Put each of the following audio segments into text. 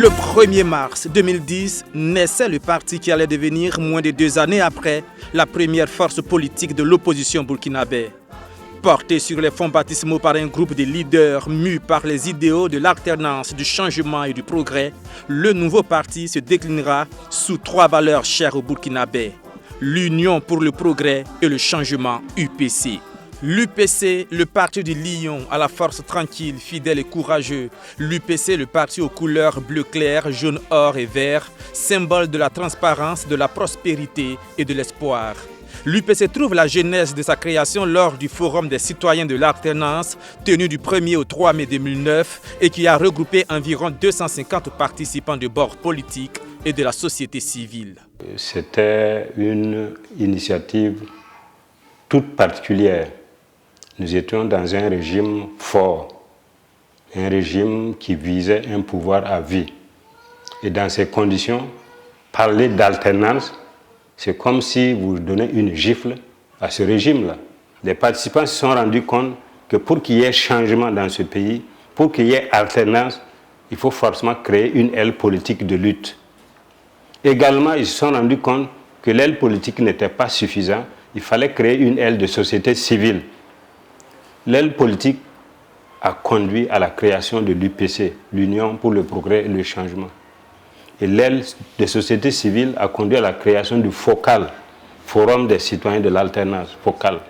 Le 1er mars 2010 naissait le parti qui allait devenir, moins de 2 années après, la première force politique de l'opposition burkinabé. Porté sur les fonds baptismaux par un groupe de leaders mus par les idéaux de l'alternance, du changement et du progrès, le nouveau parti se déclinera sous 3 valeurs chères aux Burkinabés: l'Union pour le progrès et le changement, UPC. L'UPC, le parti du lion à la force tranquille, fidèle et courageux. L'UPC, le parti aux couleurs bleu clair, jaune, or et vert, symbole de la transparence, de la prospérité et de l'espoir. L'UPC trouve la genèse de sa création lors du Forum des citoyens de l'alternance, tenu du 1er au 3 mai 2009 et qui a regroupé environ 250 participants de bords politiques et de la société civile. C'était une initiative toute particulière. Nous étions dans un régime fort, un régime qui visait un pouvoir à vie. Et dans ces conditions, parler d'alternance, c'est comme si vous donnez une gifle à ce régime-là. Les participants se sont rendus compte que pour qu'il y ait changement dans ce pays, pour qu'il y ait alternance, il faut forcément créer une aile politique de lutte. Également, ils se sont rendus compte que l'aile politique n'était pas suffisante, il fallait créer une aile de société civile. L'aile politique a conduit à la création de l'UPC, l'Union pour le progrès et le changement. Et l'aile de société civile a conduit à la création du FOCAL, Forum des citoyens de l'alternance, FOCAL.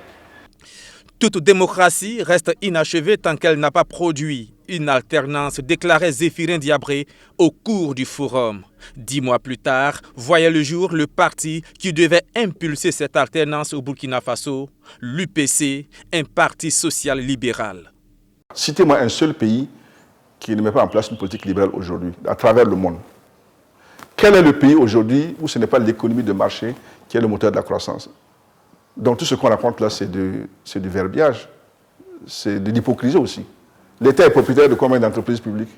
Toute démocratie reste inachevée tant qu'elle n'a pas produit une alternance, déclarait Zéphirin Diabré au cours du forum. 10 mois plus tard, voyait le jour le parti qui devait impulser cette alternance au Burkina Faso, l'UPC, un parti social-libéral. Citez-moi un seul pays qui ne met pas en place une politique libérale aujourd'hui, à travers le monde. Quel est le pays aujourd'hui où ce n'est pas l'économie de marché qui est le moteur de la croissance? Donc tout ce qu'on raconte là, c'est du verbiage, c'est de l'hypocrisie aussi. L'État est propriétaire de combien d'entreprises publiques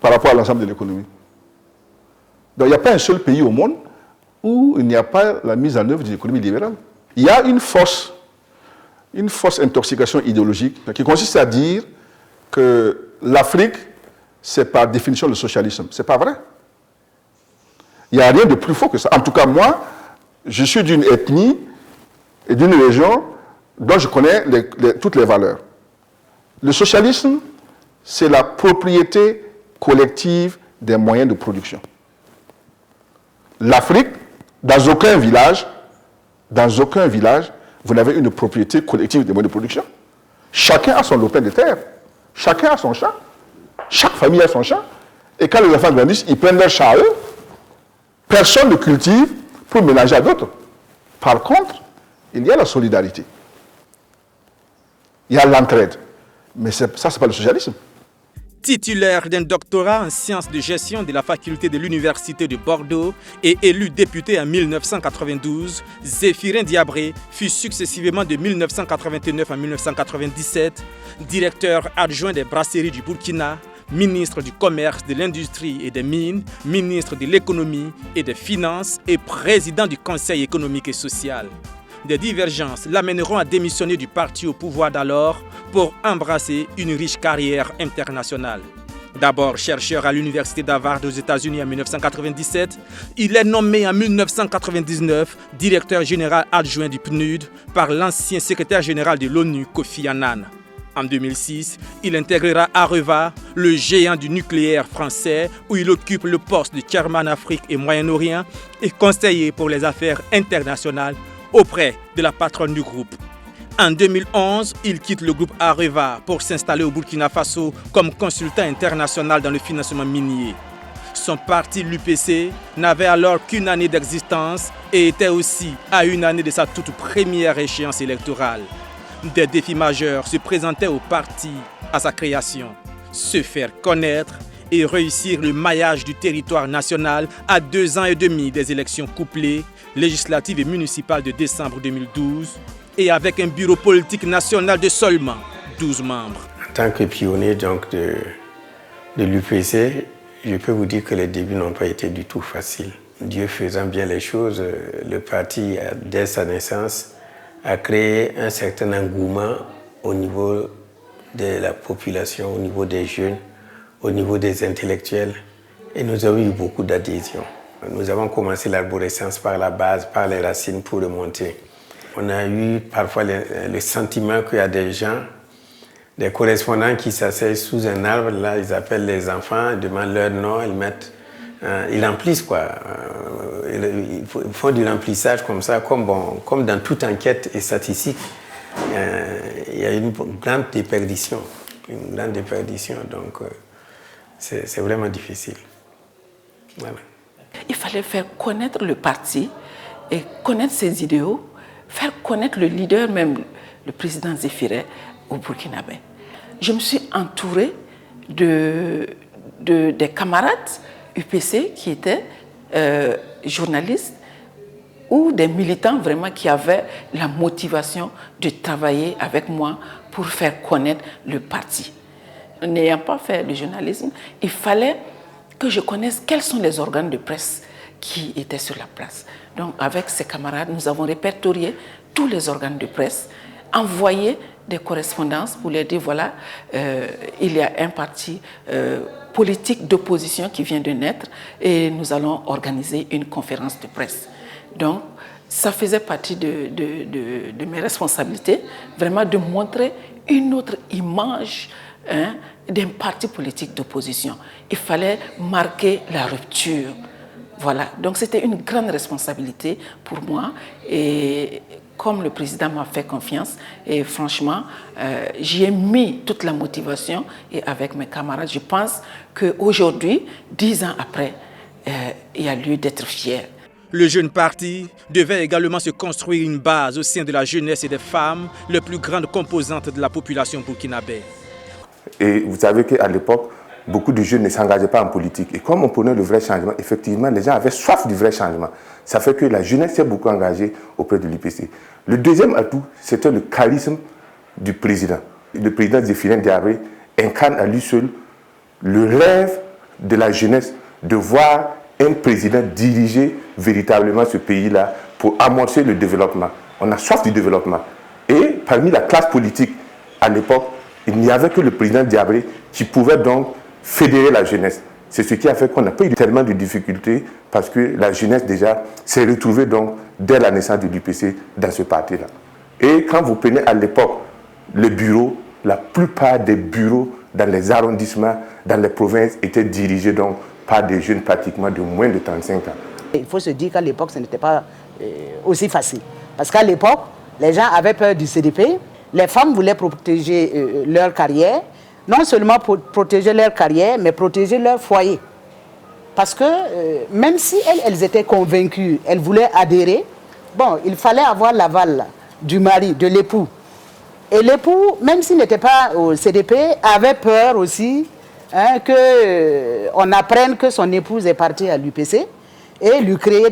par rapport à l'ensemble de l'économie? Donc il n'y a pas un seul pays au monde où il n'y a pas la mise en œuvre d'une économie libérale. Il y a une fausse intoxication idéologique qui consiste à dire que l'Afrique, c'est par définition le socialisme. Ce n'est pas vrai. Il n'y a rien de plus faux que ça. En tout cas, moi, je suis d'une ethnie et d'une région dont je connais toutes les valeurs. Le socialisme, c'est la propriété collective des moyens de production. L'Afrique, dans aucun village, vous n'avez une propriété collective des moyens de production. Chacun a son lopin de terre, chacun a son champ, chaque famille a son champ, et quand les enfants grandissent, ils prennent leur champ à eux. Personne ne cultive pour mélanger à d'autres. Par contre, il y a la solidarité. Il y a l'entraide. Mais ça, ce n'est pas le socialisme. Titulaire d'un doctorat en sciences de gestion de la faculté de l'Université de Bordeaux et élu député en 1992, Zéphirin Diabré fut successivement de 1989 à 1997 directeur adjoint des brasseries du Burkina, ministre du Commerce, de l'Industrie et des Mines, ministre de l'Économie et des Finances et président du Conseil économique et social. Des divergences l'amèneront à démissionner du parti au pouvoir d'alors pour embrasser une riche carrière internationale. D'abord chercheur à l'Université d'Harvard aux États-Unis en 1997, il est nommé en 1999 directeur général adjoint du PNUD par l'ancien secrétaire général de l'ONU, Kofi Annan. En 2006, il intégrera Areva, le géant du nucléaire français, où il occupe le poste de chairman Afrique et Moyen-Orient et conseiller pour les affaires internationales auprès de la patronne du groupe. En 2011, il quitte le groupe Areva pour s'installer au Burkina Faso comme consultant international dans le financement minier. Son parti, l'UPC, n'avait alors qu'une année d'existence et était aussi à une année de sa toute première échéance électorale. Des défis majeurs se présentaient au parti à sa création. Se faire connaître et réussir le maillage du territoire national à 2 ans et demi des élections couplées, législatives et municipales de décembre 2012, et avec un bureau politique national de seulement 12 membres. En tant que pionnier donc, de l'UPC, je peux vous dire que les débuts n'ont pas été du tout faciles. Dieu faisant bien les choses, le parti, dès sa naissance, a créé un certain engouement au niveau de la population, au niveau des jeunes, au niveau des intellectuels Et nous avons eu beaucoup d'adhésions. Nous avons commencé l'arborescence par la base, par les racines pour remonter. On a eu parfois le sentiment qu'il y a des gens, des correspondants qui s'asseyent sous un arbre, là ils appellent les enfants, ils demandent leur nom, ils remplissent quoi. Ils font du remplissage comme ça, comme dans toute enquête et statistique. Il y a une grande déperdition, donc c'est vraiment difficile. Voilà. Il fallait faire connaître le parti et connaître ses idéaux, faire connaître le leader, même le président Zéphiré, au Burkinabé. Je me suis entourée des camarades UPC qui étaient journalistes ou des militants vraiment qui avaient la motivation de travailler avec moi pour faire connaître le parti. N'ayant pas fait le journalisme, il fallait que je connaisse quels sont les organes de presse qui étaient sur la place. Donc avec ces camarades, nous avons répertorié tous les organes de presse, envoyé des correspondances pour leur dire voilà, il y a un parti politique d'opposition qui vient de naître et nous allons organiser une conférence de presse. Donc ça faisait partie de mes responsabilités, vraiment de montrer une autre image d'un parti politique d'opposition. Il fallait marquer la rupture. Voilà, donc c'était une grande responsabilité pour moi et comme le président m'a fait confiance et franchement, j'y ai mis toute la motivation et avec mes camarades, je pense qu'aujourd'hui, 10 ans après, il y a lieu d'être fier. Le jeune parti devait également se construire une base au sein de la jeunesse et des femmes, les plus grandes composantes de la population burkinabé. Et vous savez qu'à l'époque, beaucoup de jeunes ne s'engageaient pas en politique. Et comme on prenait le vrai changement, effectivement, les gens avaient soif du vrai changement. Ça fait que la jeunesse s'est beaucoup engagée auprès de l'UPC. Le deuxième atout, c'était le charisme du président. Le président Zéphiré Diabré incarne à lui seul le rêve de la jeunesse de voir un président diriger véritablement ce pays-là pour amorcer le développement. On a soif du développement. Et parmi la classe politique, à l'époque, il n'y avait que le président Diabré qui pouvait donc fédérer la jeunesse. C'est ce qui a fait qu'on n'a pas eu tellement de difficultés parce que la jeunesse déjà s'est retrouvée donc dès la naissance de l'UPC dans ce parti-là. Et quand vous prenez à l'époque les bureaux, la plupart des bureaux dans les arrondissements, dans les provinces étaient dirigés donc par des jeunes pratiquement de moins de 35 ans. Il faut se dire qu'à l'époque, ce n'était pas aussi facile. Parce qu'à l'époque, les gens avaient peur du CDP. Les femmes voulaient protéger leur carrière. Non seulement pour protéger leur carrière, mais protéger leur foyer. Parce que même si elles étaient convaincues, elles voulaient adhérer, bon, il fallait avoir l'aval du mari, de l'époux. Et l'époux, même s'il n'était pas au CDP, avait peur aussi qu'on apprenne que son épouse est partie à l'UPC et lui créer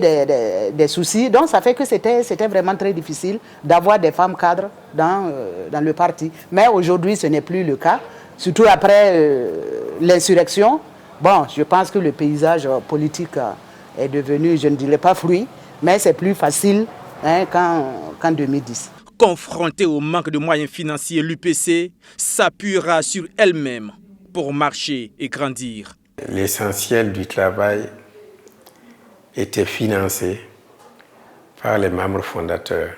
des soucis. Donc ça fait que c'était vraiment très difficile d'avoir des femmes cadres dans le parti. Mais aujourd'hui, ce n'est plus le cas. Surtout après l'insurrection, bon, je pense que le paysage politique est devenu, je ne dirais pas fluide, mais c'est plus facile qu'en 2010. Confrontée au manque de moyens financiers, l'UPC s'appuiera sur elle-même pour marcher et grandir. L'essentiel du travail était financé par les membres fondateurs.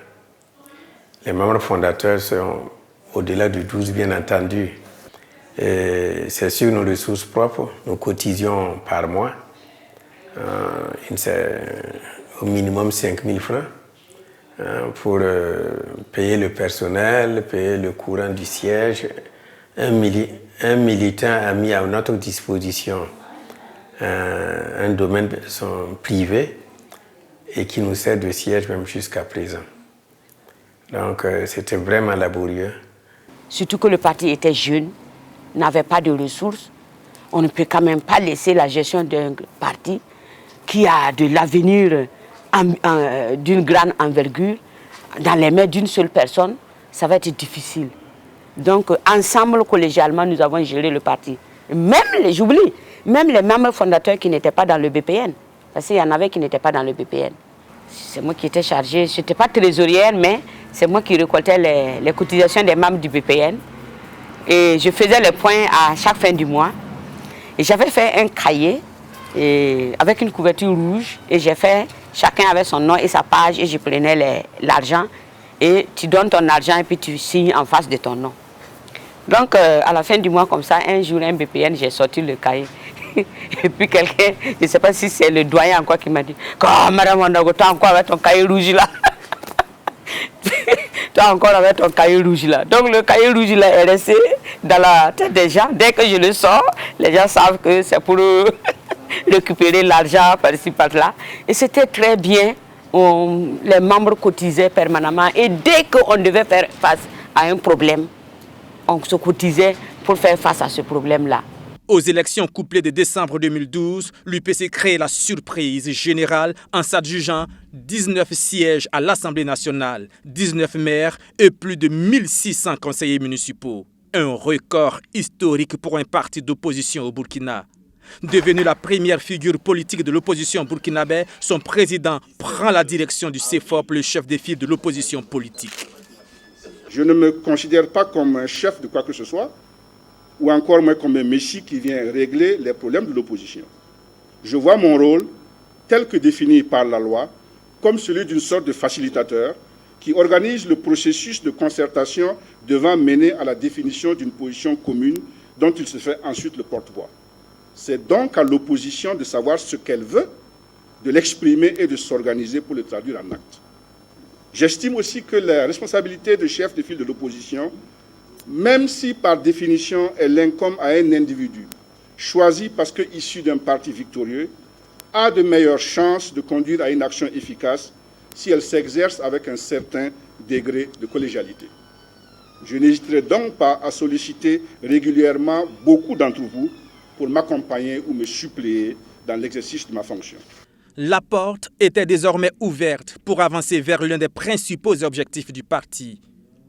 Les membres fondateurs sont au-delà de 12, bien entendu. C'est sur nos ressources propres, nous cotisions par mois, au minimum 5 000 francs pour payer le personnel, payer le courant du siège. Un militant a mis à notre disposition un domaine privé et qui nous sert de siège même jusqu'à présent. Donc c'était vraiment laborieux. Surtout que le parti était jeune, n'avait pas de ressources. On ne peut quand même pas laisser la gestion d'un parti qui a de l'avenir d'une grande envergure dans les mains d'une seule personne. Ça va être difficile. Donc, ensemble, collégialement, nous avons géré le parti. Même les membres fondateurs qui n'étaient pas dans le BPN. Parce qu'il y en avait qui n'étaient pas dans le BPN. C'est moi qui étais chargée. Je n'étais pas trésorière, mais c'est moi qui récoltais les cotisations des membres du BPN. Et je faisais le point à chaque fin du mois. Et j'avais fait un cahier et avec une couverture rouge. Et j'ai fait, chacun avait son nom et sa page et je prenais l'argent. Et tu donnes ton argent et puis tu signes en face de ton nom. Donc à la fin du mois comme ça, un jour, un BPN, j'ai sorti le cahier. Et puis quelqu'un, je ne sais pas si c'est le doyen encore qui m'a dit « Oh, madame Ondago, toi encore avec ton cahier rouge là !» Toi encore avec ton cahier rouge là. Donc le cahier rouge là est resté dans la tête des gens. Dès que je le sors, les gens savent que c'est pour récupérer l'argent par-ci par-là. Et c'était très bien. Les membres cotisaient permanemment. Et dès qu'on devait faire face à un problème, on se cotisait pour faire face à ce problème-là. Aux élections couplées de décembre 2012, l'UPC crée la surprise générale en s'adjugeant 19 sièges à l'Assemblée nationale, 19 maires et plus de 1600 conseillers municipaux. Un record historique pour un parti d'opposition au Burkina. Devenu la première figure politique de l'opposition burkinabé, son président prend la direction du CEFOP, le chef des files de l'opposition politique. Je ne me considère pas comme un chef de quoi que ce soit, ou encore moins comme un messie qui vient régler les problèmes de l'opposition. Je vois mon rôle, tel que défini par la loi, comme celui d'une sorte de facilitateur qui organise le processus de concertation devant mener à la définition d'une position commune dont il se fait ensuite le porte-voix. C'est donc à l'opposition de savoir ce qu'elle veut, de l'exprimer et de s'organiser pour le traduire en acte. J'estime aussi que la responsabilité de chef de file de l'opposition, même si par définition elle incombe à un individu choisi parce qu'issu d'un parti victorieux, a de meilleures chances de conduire à une action efficace si elle s'exerce avec un certain degré de collégialité. Je n'hésiterai donc pas à solliciter régulièrement beaucoup d'entre vous pour m'accompagner ou me suppléer dans l'exercice de ma fonction. La porte était désormais ouverte pour avancer vers l'un des principaux objectifs du parti,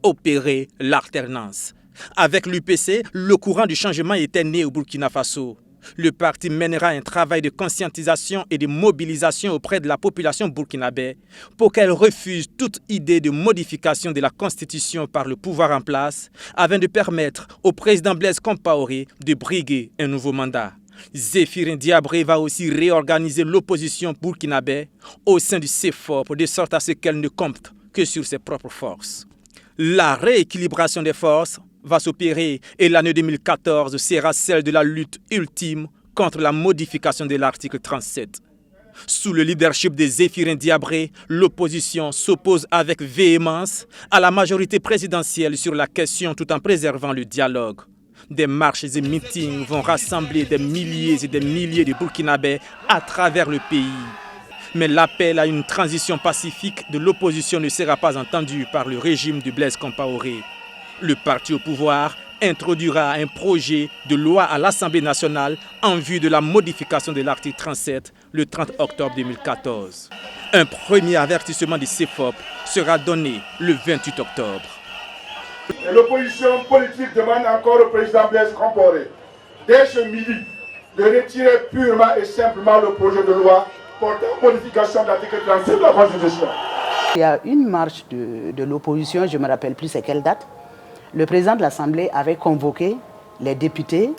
opérer l'alternance. Avec l'UPC, le courant du changement était né au Burkina Faso. Le parti mènera un travail de conscientisation et de mobilisation auprès de la population burkinabé pour qu'elle refuse toute idée de modification de la Constitution par le pouvoir en place afin de permettre au président Blaise Compaoré de briguer un nouveau mandat. Zéphirin Diabré va aussi réorganiser l'opposition burkinabé au sein du CEFOP de sorte à ce qu'elle ne compte que sur ses propres forces. La rééquilibration des forces va s'opérer et l'année 2014 sera celle de la lutte ultime contre la modification de l'article 37. Sous le leadership de Zéphirin Diabré, l'opposition s'oppose avec véhémence à la majorité présidentielle sur la question tout en préservant le dialogue. Des marches et meetings vont rassembler des milliers et des milliers de Burkinabés à travers le pays. Mais l'appel à une transition pacifique de l'opposition ne sera pas entendu par le régime de Blaise Compaoré. Le parti au pouvoir introduira un projet de loi à l'Assemblée nationale en vue de la modification de l'article 37 le 30 octobre 2014. Un premier avertissement du CEFOP sera donné le 28 octobre. Et l'opposition politique demande encore au président Blaise Compaoré, dès ce midi, de retirer purement et simplement le projet de loi portant modification de l'article 37 de la Constitution. Il y a une marche de l'opposition, je ne me rappelle plus c'est quelle date. Le président de l'Assemblée avait convoqué les députés,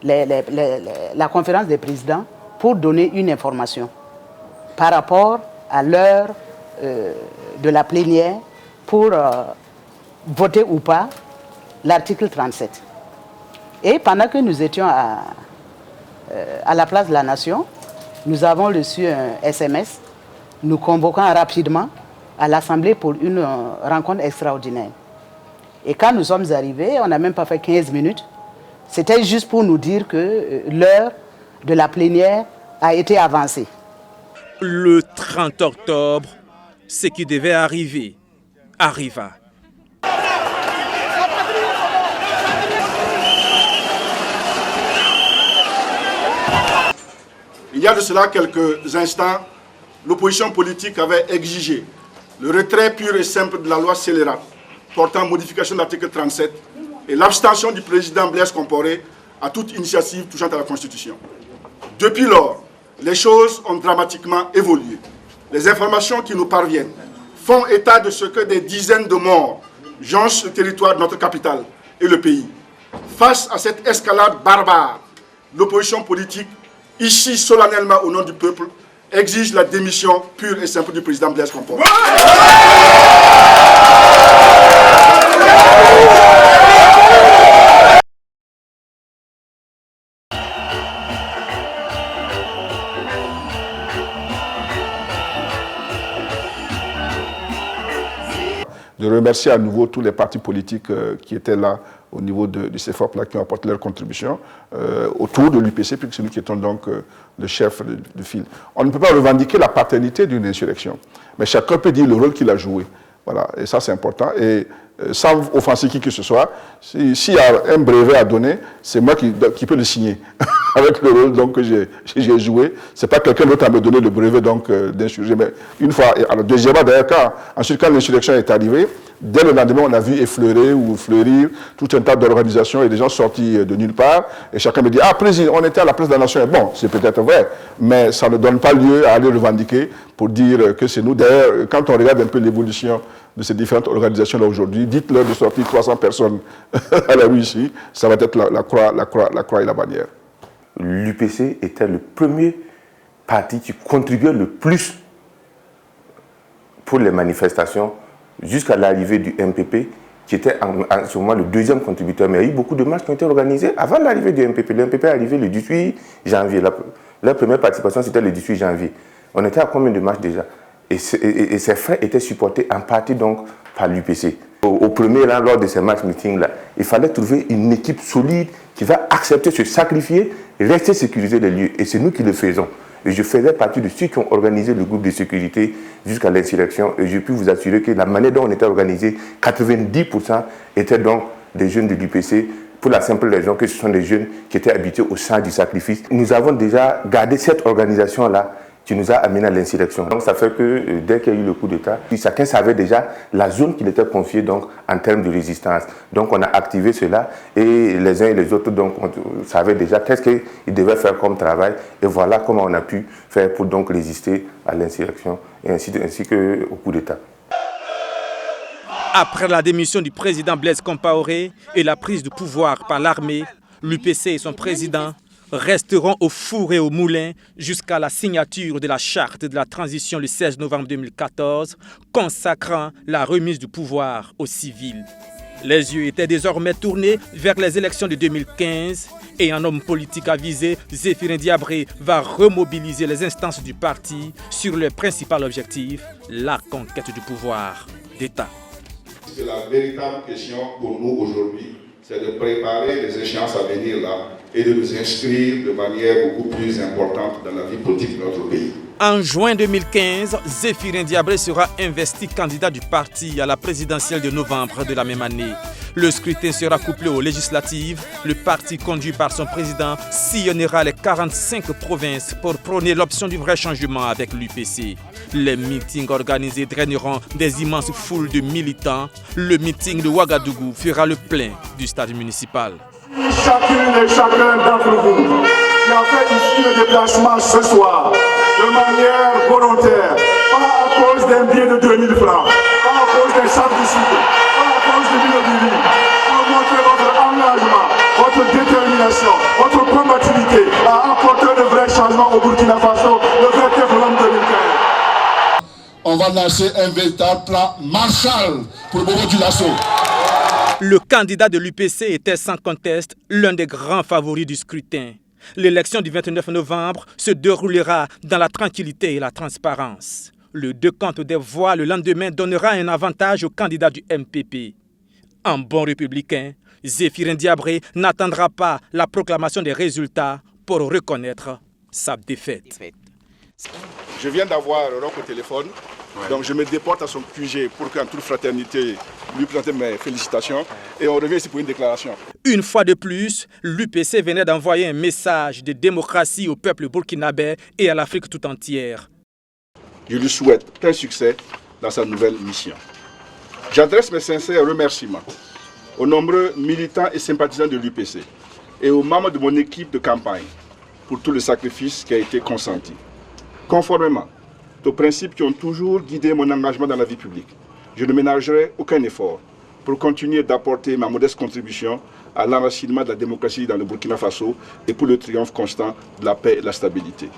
la conférence des présidents, pour donner une information par rapport à l'heure de la plénière pour voter ou pas l'article 37. Et pendant que nous étions à la place de la Nation, nous avons reçu un SMS nous convoquant rapidement à l'Assemblée pour une rencontre extraordinaire. Et quand nous sommes arrivés, on n'a même pas fait 15 minutes. C'était juste pour nous dire que l'heure de la plénière a été avancée. Le 30 octobre, ce qui devait arriver, arriva. Il y a de cela quelques instants, l'opposition politique avait exigé le retrait pur et simple de la loi scélérate portant modification de l'article 37 et l'abstention du président Blaise Compaoré à toute initiative touchant à la Constitution. Depuis lors, les choses ont dramatiquement évolué. Les informations qui nous parviennent font état de ce que des dizaines de morts jonchent le territoire de notre capitale et le pays. Face à cette escalade barbare, l'opposition politique ici solennellement au nom du peuple, exige la démission pure et simple du président Blaise Compaoré. De remercier à nouveau tous les partis politiques qui étaient là au niveau de ces FOP-là, qui ont apporté leur contribution autour de l'UPC, puisque c'est nous qui étions donc le chef de file. On ne peut pas revendiquer la paternité d'une insurrection, mais chacun peut dire le rôle qu'il a joué. Voilà, et ça c'est important. Et sans offenser qui que ce soit, s'il y a un brevet à donner, c'est moi qui peux le signer avec le rôle donc, que j'ai joué. Ce n'est pas quelqu'un d'autre à me donner le brevet d'insurger. Mais une fois, alors deuxièmement d'ailleurs, quand l'insurrection est arrivée, dès le lendemain, on a vu effleurer ou fleurir tout un tas d'organisations et des gens sortis de nulle part. Et chacun me dit, ah président, on était à la place de la nation. Et bon, c'est peut-être vrai, mais ça ne donne pas lieu à aller revendiquer pour dire que c'est nous. D'ailleurs, quand on regarde un peu l'évolution de ces différentes organisations-là aujourd'hui, dites-leur de sortir 300 personnes à la rue ici, ça va être la croix et la bannière. L'UPC était le premier parti qui contribuait le plus pour les manifestations jusqu'à l'arrivée du MPP, qui était en ce moment le deuxième contributeur. Mais il y a eu beaucoup de marches qui ont été organisées avant l'arrivée du MPP. Le MPP est arrivé le 18 janvier. La première participation, c'était le 18 janvier. On était à combien de marches déjà? Et ces frais étaient supportés en partie donc par l'UPC. Au premier rang, lors de ces match meetings-là, il fallait trouver une équipe solide qui va accepter de se sacrifier, rester sécuriser les lieux. Et c'est nous qui le faisons. Et je faisais partie de ceux qui ont organisé le groupe de sécurité jusqu'à l'insurrection. Et je peux vous assurer que la manière dont on était organisé, 90% étaient donc des jeunes de l'UPC, pour la simple raison que ce sont des jeunes qui étaient habitués au sang du sacrifice. Nous avons déjà gardé cette organisation-là qui nous a amené à l'insurrection. Donc ça fait que dès qu'il y a eu le coup d'État, chacun savait déjà la zone qu'il était confiée donc, en termes de résistance. Donc on a activé cela et les uns et les autres donc, on savait déjà qu'est-ce qu'ils devaient faire comme travail et voilà comment on a pu faire pour donc résister à l'insurrection et ainsi qu'au coup d'État. Après la démission du président Blaise Compaoré et la prise de pouvoir par l'armée, l'UPC et son président resteront au four et au moulin jusqu'à la signature de la charte de la transition le 16 novembre 2014, consacrant la remise du pouvoir aux civils. Les yeux étaient désormais tournés vers les élections de 2015 et un homme politique avisé, Zéphirin Diabré, va remobiliser les instances du parti sur le principal objectif, la conquête du pouvoir d'État. C'est la véritable question pour nous aujourd'hui, c'est de préparer les échéances à venir là et de nous inscrire de manière beaucoup plus importante dans la vie politique de notre pays. En juin 2015, Zéphirin Diabré sera investi candidat du parti à la présidentielle de novembre de la même année. Le scrutin sera couplé aux législatives. Le parti conduit par son président sillonnera les 45 provinces pour prôner l'option du vrai changement avec l'UPC. Les meetings organisés draineront des immenses foules de militants. Le meeting de Ouagadougou fera le plein du stade municipal. Chacune et chacun d'entre vous qui a fait ici le déplacement ce soir de manière volontaire, pas à cause d'un billet de 2000 francs, pas à cause d'un sac de sucre, pas à cause de billet de vie, pour montrer votre engagement, votre détermination, votre combativité à apporter le vrai changement au Burkina Faso le 29 novembre 2015. On va lancer un véritable plan Marshall pour Bobo Dioulasso. Le candidat de l'UPC était sans conteste l'un des grands favoris du scrutin. L'élection du 29 novembre se déroulera dans la tranquillité et la transparence. Le décompte des voix le lendemain donnera un avantage au candidat du MPP. En bon républicain, Zéphirin Diabré n'attendra pas la proclamation des résultats pour reconnaître sa défaite. Je viens d'avoir Roch au téléphone, donc je me déporte à son QG pour qu'en toute fraternité, lui présenter mes félicitations et on revient ici pour une déclaration. Une fois de plus, l'UPC venait d'envoyer un message de démocratie au peuple burkinabé et à l'Afrique tout entière. Je lui souhaite plein succès dans sa nouvelle mission. J'adresse mes sincères remerciements aux nombreux militants et sympathisants de l'UPC et aux membres de mon équipe de campagne pour tout le sacrifice qui a été consenti. Conformément aux principes qui ont toujours guidé mon engagement dans la vie publique, je ne ménagerai aucun effort pour continuer d'apporter ma modeste contribution à l'enracinement de la démocratie dans le Burkina Faso et pour le triomphe constant de la paix et de la stabilité.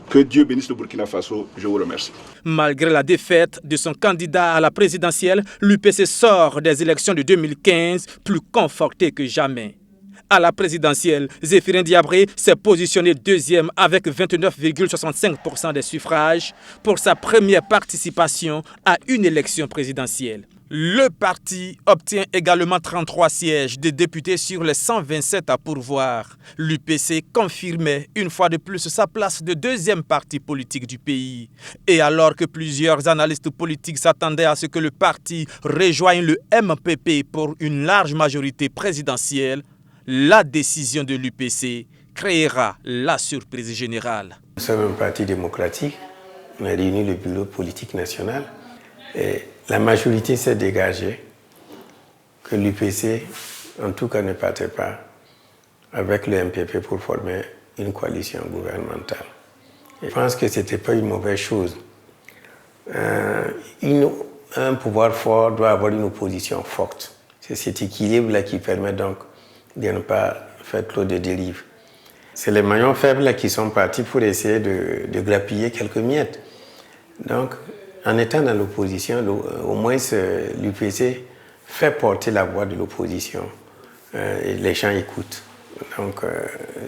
Que Dieu bénisse le Burkina Faso, je vous remercie. Malgré la défaite de son candidat à la présidentielle, l'UPC sort des élections de 2015 plus conforté que jamais. À la présidentielle, Zéphirin Diabré s'est positionné deuxième avec 29,65% des suffrages pour sa première participation à une élection présidentielle. Le parti obtient également 33 sièges de députés sur les 127 à pourvoir. L'UPC confirmait une fois de plus sa place de deuxième parti politique du pays. Et alors que plusieurs analystes politiques s'attendaient à ce que le parti rejoigne le MPP pour une large majorité présidentielle, la décision de l'UPC créera la surprise générale. Nous sommes un parti démocratique. On a réuni le bureau politique national et la majorité s'est dégagée que l'UPC, en tout cas, ne partait pas avec le MPP pour former une coalition gouvernementale. Je pense que ce n'était pas une mauvaise chose. Un pouvoir fort doit avoir une opposition forte. C'est cet équilibre-là qui permet donc de ne pas faire trop de dérives. C'est les maillons faibles qui sont partis pour essayer de grappiller quelques miettes. Donc, en étant dans l'opposition, au moins l'UPC fait porter la voix de l'opposition et les gens écoutent. Donc,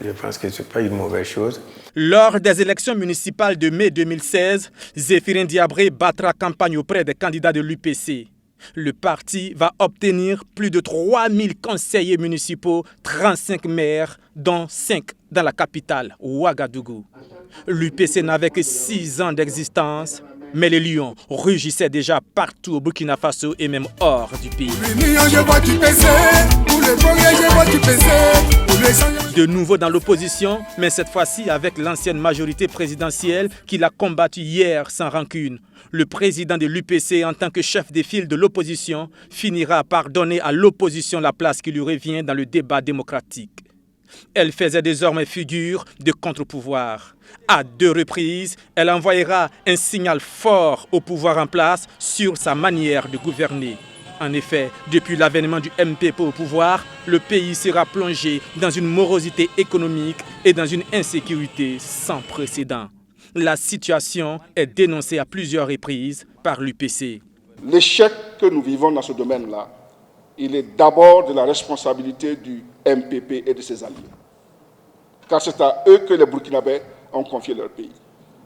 je pense que ce n'est pas une mauvaise chose. Lors des élections municipales de mai 2016, Zéphirin Diabré battra campagne auprès des candidats de l'UPC. Le parti va obtenir plus de 3000 conseillers municipaux, 35 maires, dont 5 dans la capitale, Ouagadougou. L'UPC n'avait que 6 ans d'existence, mais les lions rugissaient déjà partout au Burkina Faso et même hors du pays. De nouveau dans l'opposition, mais cette fois-ci avec l'ancienne majorité présidentielle qui l'a combattu hier sans rancune. Le président de l'UPC, en tant que chef des files de l'opposition, finira par donner à l'opposition la place qui lui revient dans le débat démocratique. Elle faisait désormais figure de contre-pouvoir. À 2 reprises, elle envoyera un signal fort au pouvoir en place sur sa manière de gouverner. En effet, depuis l'avènement du MPP au pouvoir, le pays sera plongé dans une morosité économique et dans une insécurité sans précédent. La situation est dénoncée à plusieurs reprises par l'UPC. L'échec que nous vivons dans ce domaine-là, il est d'abord de la responsabilité du MPP et de ses alliés. Car c'est à eux que les Burkinabés ont confié leur pays.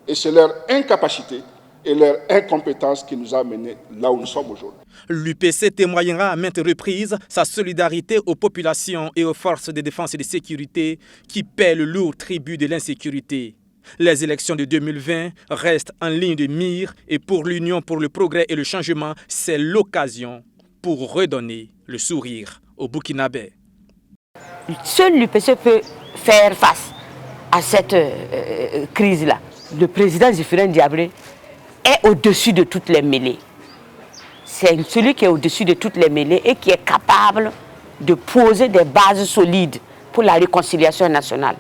Et c'est leur incapacité et leur incompétence qui nous a menés là où nous sommes aujourd'hui. L'UPC témoignera à maintes reprises sa solidarité aux populations et aux forces de défense et de sécurité qui paient le lourd tribut de l'insécurité. Les élections de 2020 restent en ligne de mire et pour l'Union pour le progrès et le changement, c'est l'occasion pour redonner le sourire aux Burkinabés. Seul l'UPC peut faire face à cette crise-là. Le président Zéphirin Diabré est au-dessus de toutes les mêlées. C'est celui qui est au-dessus de toutes les mêlées et qui est capable de poser des bases solides pour la réconciliation nationale.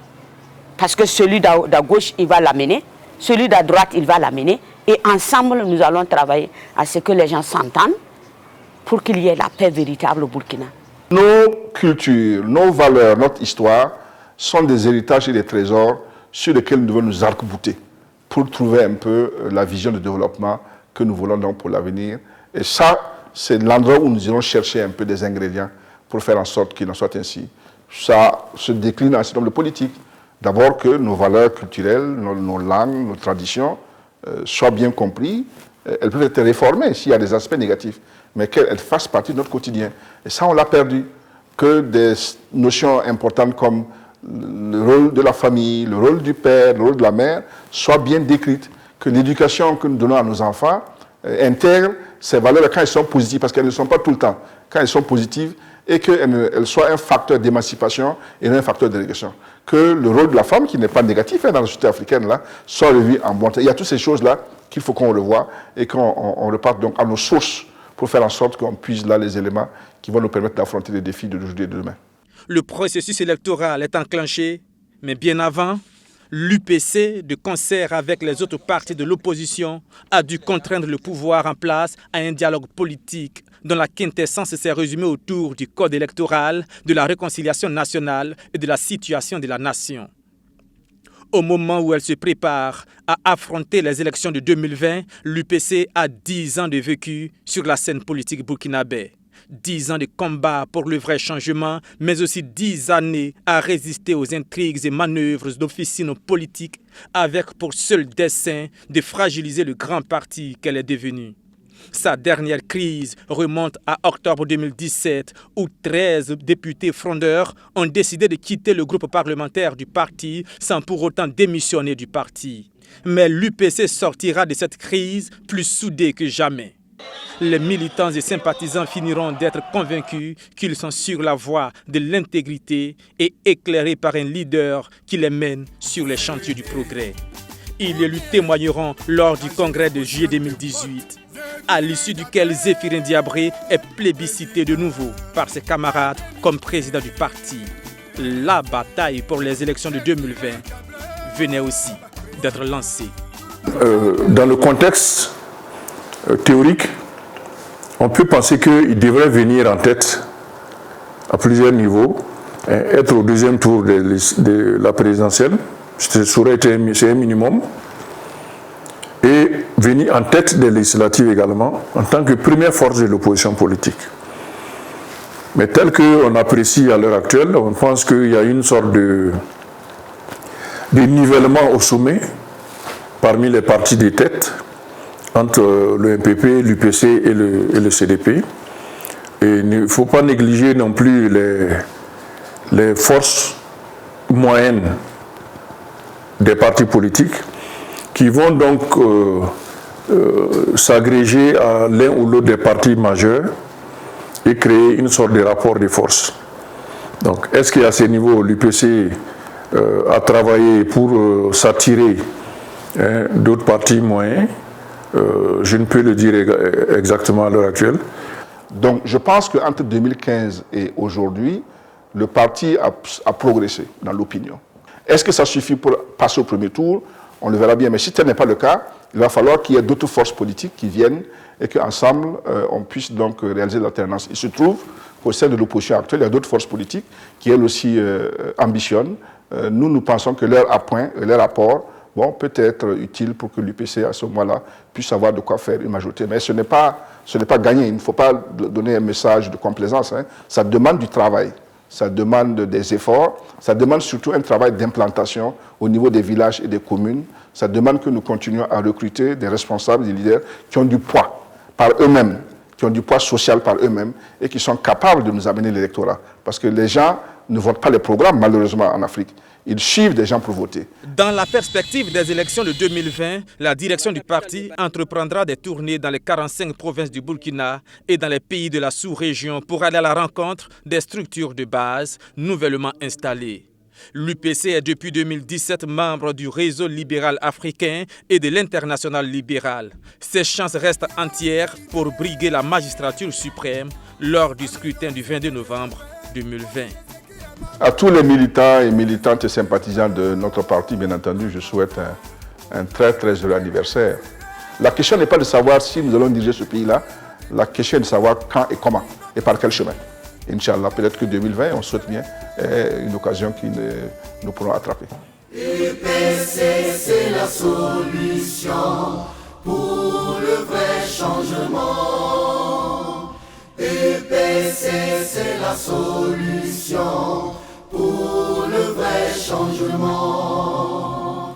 Parce que celui d'à gauche, il va l'amener, celui d'à droite, il va l'amener. Et ensemble, nous allons travailler à ce que les gens s'entendent pour qu'il y ait la paix véritable au Burkina. Nos cultures, nos valeurs, notre histoire sont des héritages et des trésors sur lesquels nous devons nous arc-bouter pour trouver un peu la vision de développement que nous voulons donc pour l'avenir. Et ça, c'est l'endroit où nous irons chercher un peu des ingrédients pour faire en sorte qu'il en soit ainsi. Ça se décline en un certain nombre de politiques. D'abord que nos valeurs culturelles, nos langues, nos traditions soient bien comprises. Elles peuvent être réformées s'il y a des aspects négatifs, mais qu'elles fassent partie de notre quotidien. Et ça, on l'a perdu. Que des notions importantes comme le rôle de la famille, le rôle du père, le rôle de la mère soient bien décrites. Que l'éducation que nous donnons à nos enfants intègre ces valeurs quand elles sont positives, parce qu'elles ne sont pas tout le temps. Quand elles sont positives, et qu'elles soient un facteur d'émancipation et non un facteur de régression. Que le rôle de la femme, qui n'est pas négatif dans la société africaine, là, soit revu en bon temps. Il y a toutes ces choses-là qu'il faut qu'on revoie et qu'on reparte donc à nos sources pour faire en sorte qu'on puise là les éléments qui vont nous permettre d'affronter les défis d'aujourd'hui et de demain. Le processus électoral est enclenché, mais bien avant, l'UPC, de concert avec les autres partis de l'opposition, a dû contraindre le pouvoir en place à un dialogue politique dont la quintessence s'est résumée autour du code électoral, de la réconciliation nationale et de la situation de la nation. Au moment où elle se prépare à affronter les élections de 2020, l'UPC a 10 ans de vécu sur la scène politique burkinabé. 10 ans de combat pour le vrai changement, mais aussi 10 années à résister aux intrigues et manœuvres d'officines politiques avec pour seul dessein de fragiliser le grand parti qu'elle est devenue. Sa dernière crise remonte à octobre 2017 où 13 députés frondeurs ont décidé de quitter le groupe parlementaire du parti sans pour autant démissionner du parti. Mais l'UPC sortira de cette crise plus soudée que jamais. Les militants et sympathisants finiront d'être convaincus qu'ils sont sur la voie de l'intégrité et éclairés par un leader qui les mène sur les chantiers du progrès. Ils le lui témoigneront lors du congrès de juillet 2018, à l'issue duquel Zéphirin Diabré est plébiscité de nouveau par ses camarades comme président du parti. La bataille pour les élections de 2020 venait aussi d'être lancée. Dans le contexte théorique, on peut penser qu'il devrait venir en tête à plusieurs niveaux, être au deuxième tour de la présidentielle, c'est un minimum, et venir en tête des législatives également, en tant que première force de l'opposition politique. Mais tel qu'on apprécie à l'heure actuelle, on pense qu'il y a une sorte de nivellement au sommet parmi les partis des têtes, entre le MPP, l'UPC et le CDP. Et il ne faut pas négliger non plus les forces moyennes des partis politiques qui vont donc s'agréger à l'un ou l'autre des partis majeurs et créer une sorte de rapport de force. Donc, est-ce qu'à ce niveau, l'UPC a travaillé pour s'attirer d'autres partis moyens? Je ne peux le dire exactement à l'heure actuelle. Donc je pense qu'entre 2015 et aujourd'hui, le parti a progressé dans l'opinion. Est-ce que ça suffit pour passer au premier tour? On le verra bien. Mais si tel n'est pas le cas, il va falloir qu'il y ait d'autres forces politiques qui viennent et qu'ensemble, on puisse donc réaliser l'alternance. Il se trouve qu'au sein de l'opposition actuelle, il y a d'autres forces politiques qui, elles aussi, ambitionnent. Nous pensons que leur appoint, leur apport, peut être utile pour que l'UPC, à ce moment-là, puisse savoir de quoi faire une majorité. Mais ce n'est pas gagné. Il ne faut pas donner un message de complaisance. Ça demande du travail, ça demande des efforts, ça demande surtout un travail d'implantation au niveau des villages et des communes. Ça demande que nous continuions à recruter des responsables, des leaders qui ont du poids par eux-mêmes, qui ont du poids social par eux-mêmes et qui sont capables de nous amener l'électorat. Parce que les gens ne votent pas les programmes, malheureusement, en Afrique. Ils suivent des gens pour voter. Dans la perspective des élections de 2020, la direction du parti entreprendra des tournées dans les 45 provinces du Burkina et dans les pays de la sous-région pour aller à la rencontre des structures de base nouvellement installées. L'UPC est depuis 2017 membre du réseau libéral africain et de l'international libéral. Ses chances restent entières pour briguer la magistrature suprême lors du scrutin du 22 novembre 2020. À tous les militants et militantes et sympathisants de notre parti, bien entendu, je souhaite un très très heureux anniversaire. La question n'est pas de savoir si nous allons diriger ce pays-là, la question est de savoir quand et comment et par quel chemin. Inch'Allah, peut-être que 2020, on souhaite bien, est une occasion que nous pourrons attraper. UPC, c'est la solution pour le vrai changement. UPC, c'est la solution